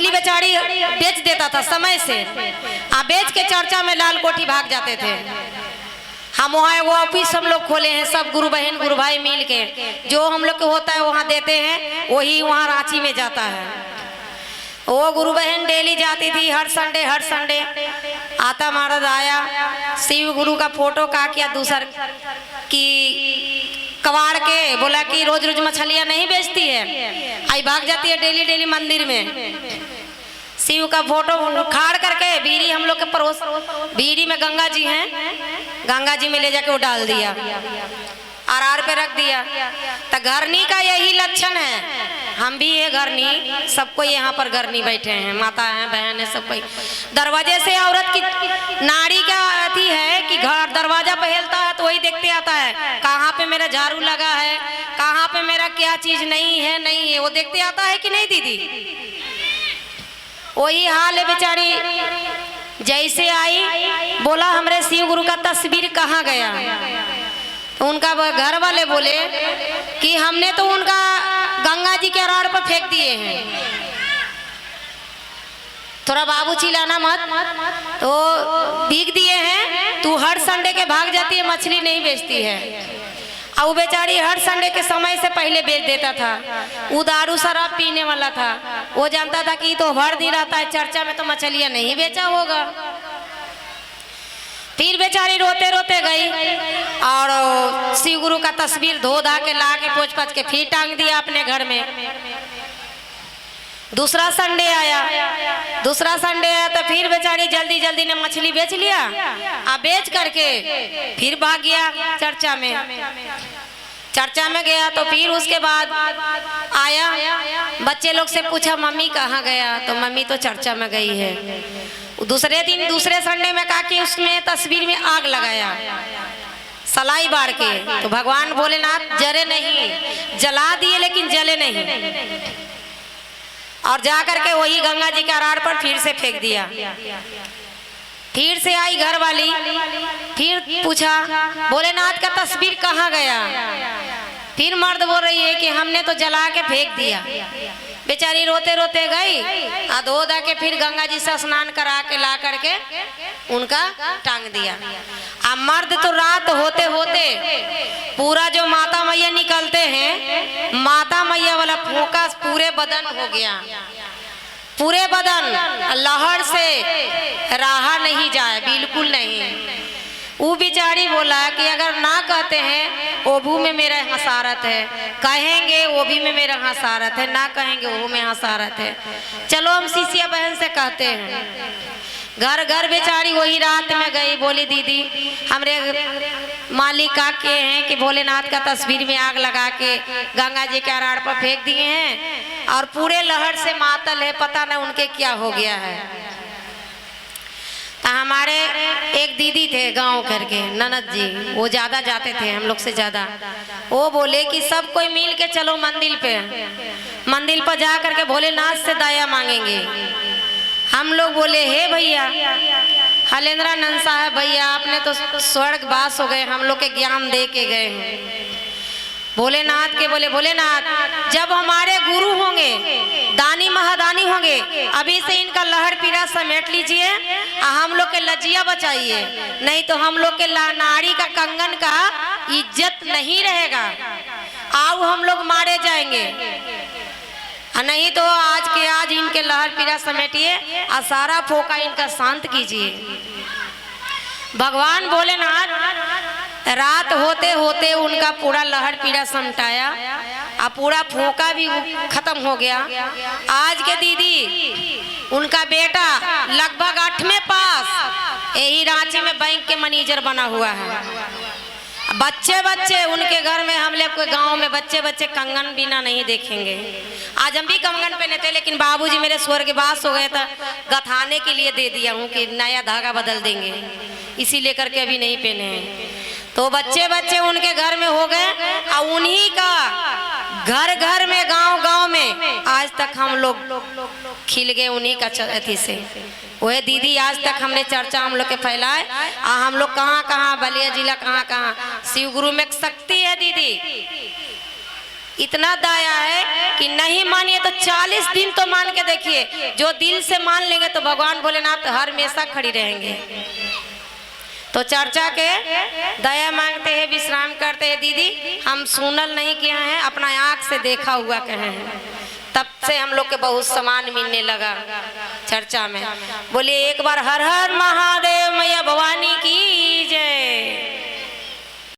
मछली बेचारी बेच देता था समय से, बेच के चर्चा में लाल कोठी भाग जाते थे। हम वहाँ वो ऑफिस हम लोग खोले हैं, सब गुरु बहन गुरु भाई मिल के, जो हम लोग को होता है वहाँ देते हैं, वही वहाँ रांची में जाता है। वो गुरु बहन डेली जाती थी, हर संडे आता महाराज आया, शिव गुरु का फोटो का किया दूसर की कबाड़ के, बोला कि रोज रोज मछलियाँ नहीं बेचती है, आई भाग जाती है डेली मंदिर में। शिव का फोटो उखाड़ करके बीड़ी हम लोग के पड़ोस बीड़ी में गंगा जी हैं, गंगा जी में ले जाके वो डाल दिया, आर पे रख दिया। तो घरनी का यही लक्षण है। हम भी ये घरनी, सबको यहाँ पर घरनी बैठे हैं, माता है बहन है, सब कोई दरवाजे से औरत की नाड़ी का अथी है कि घर दरवाजा पहलता है तो वही देखते आता है कहाँ पे मेरा झाड़ू लगा है, कहाँ पे मेरा क्या चीज नहीं है वो देखते आता है कि नहीं दीदी। वही हाल है बेचारी, जैसे आई बोला हमरे शिव गुरु का तस्वीर कहाँ गया। तो उनका घर वाले बोले कि हमने तो उनका गंगा जी के अरार पर फेंक दिए हैं, थोड़ा बाबू चिल्लाना मत, तो भीग दिए हैं। तू हर संडे के भाग जाती है, मछली नहीं बेचती है। और वो बेचारी हर संडे के समय से पहले बेच देता था। वो दारू शराब पीने वाला था, वो जानता था कि तो हर दिन आता है चर्चा में, तो मछलियाँ नहीं बेचा होगा। फिर बेचारी रोते रोते गई और शिव गुरु का तस्वीर धो धा के ला के पोंछ पाछ के फिर टांग दिया अपने घर में। दूसरा संडे आया तो फिर बेचारी जल्दी ने मछली बेच लिया, बेच करके फिर भाग गया चर्चा में गया। तो फिर उसके बाद आया, बच्चे लोग से पूछा मम्मी कहाँ गया, तो मम्मी तो चर्चा में गई है। दूसरे दिन दूसरे संडे में कहा कि उसमें तस्वीर में आग लगाया सलाई बाढ़ के, तो भगवान भोलेनाथ जले नहीं, जला दिए लेकिन जले नहीं, और जाकर के वही गंगा जी के अरार पर फिर से फेंक दिया। फिर से आई घर वाली, फिर पूछा भोलेनाथ का तस्वीर कहाँ गया। फिर मर्द बोल रही है कि हमने तो जला के फेंक दिया। बेचारी रोते रोते गई, धो धा के फिर गंगा जी से स्नान करा के ला करके उनका टांग दिया। अब मर्द तो रात होते होते पूरा जो माता मैया निकलते हैं, माता मैया वाला फूंका पूरे बदन हो गया, पूरे बदन लहर से रहा नहीं जाए, बिल्कुल नहीं। वो बेचारी बोला कि अगर ना कहते हैं ओभू में मेरा हसारत है, कहेंगे वो भी में मेरा हसारत है, ना कहेंगे वो में हसारत है, चलो हम शिष्या बहन से कहते हैं। घर घर बेचारी वही रात में गई, बोली दीदी हमरे मालिक का के हैं कि भोलेनाथ का तस्वीर में आग लगा के गंगा जी के अरार पर फेंक दिए हैं और पूरे लहर से मातल है, पता ना उनके क्या हो गया है। तो हमारे एक दीदी थे गांव करके ननद जी, वो ज्यादा जाते थे हम लोग से ज्यादा। वो बोले कि सब कोई मिल के चलो मंदिर पर जा करके भोलेनाथ से दया मांगेंगे। हम लोग बोले हे भैया हलेंद्रानंद साहब भैया, आपने तो स्वर्गवास हो गए, हम लोग के ज्ञान दे के गए हैं। भोलेनाथ के बोले भोलेनाथ जब हमारे गुरु होंगे, दानी महादानी होंगे, अभी से इनका लहर पीरा समेट लीजिए, हम लोग के लज्जिया बचाइए, नहीं तो हम लोग के नारी का कंगन का इज्जत नहीं रहेगा, आओ हम लोग मारे जाएंगे, नहीं तो आज के आज इनके लहर पीरा समेटिए और सारा फोका इनका शांत कीजिए। भगवान भोलेनाथ रात होते होते उनका पूरा लहर पीड़ा समटाया और पूरा फोका भी खत्म हो गया। आज के दीदी उनका बेटा लगभग 8वें पास यही रांची में बैंक के मैनेजर बना हुआ है। बच्चे उनके घर में, हम लोग के गांव में बच्चे कंगन बिना नहीं देखेंगे। आज हम भी कंगन पहने थे, लेकिन बाबूजी मेरे स्वर्गवास हो गए था, गथाने के लिए दे दिया हूँ कि नया धागा बदल देंगे, इसी लेकर के अभी नहीं पहने हैं। तो बच्चे उनके घर में हो गए और उन्हीं का घर में गांव में आज तक हम लोग खिल गए उन्हीं का अथी से। वह दीदी आज तक हमने चर्चा हम लोग के फैलाए, हम लोग कहाँ बलिया जिला कहाँ शिव गुरु में शक्ति है दीदी, इतना दया है कि कि नहीं मानिए तो 40 दिन तो मान के देखिए, जो दिल से मान लेंगे तो भगवान भोलेनाथ हर हमेशा खड़ी रहेंगे। तो चर्चा के दया मांगते हैं, विश्राम करते हैं। दीदी हम सुनल नहीं किया है, अपना आँख से देखा हुआ कहे हैं, तब से हम लोग के बहुत सामान मिलने लगा चर्चा में। बोलिए एक बार हर हर महादेव, मैया भवानी की जय।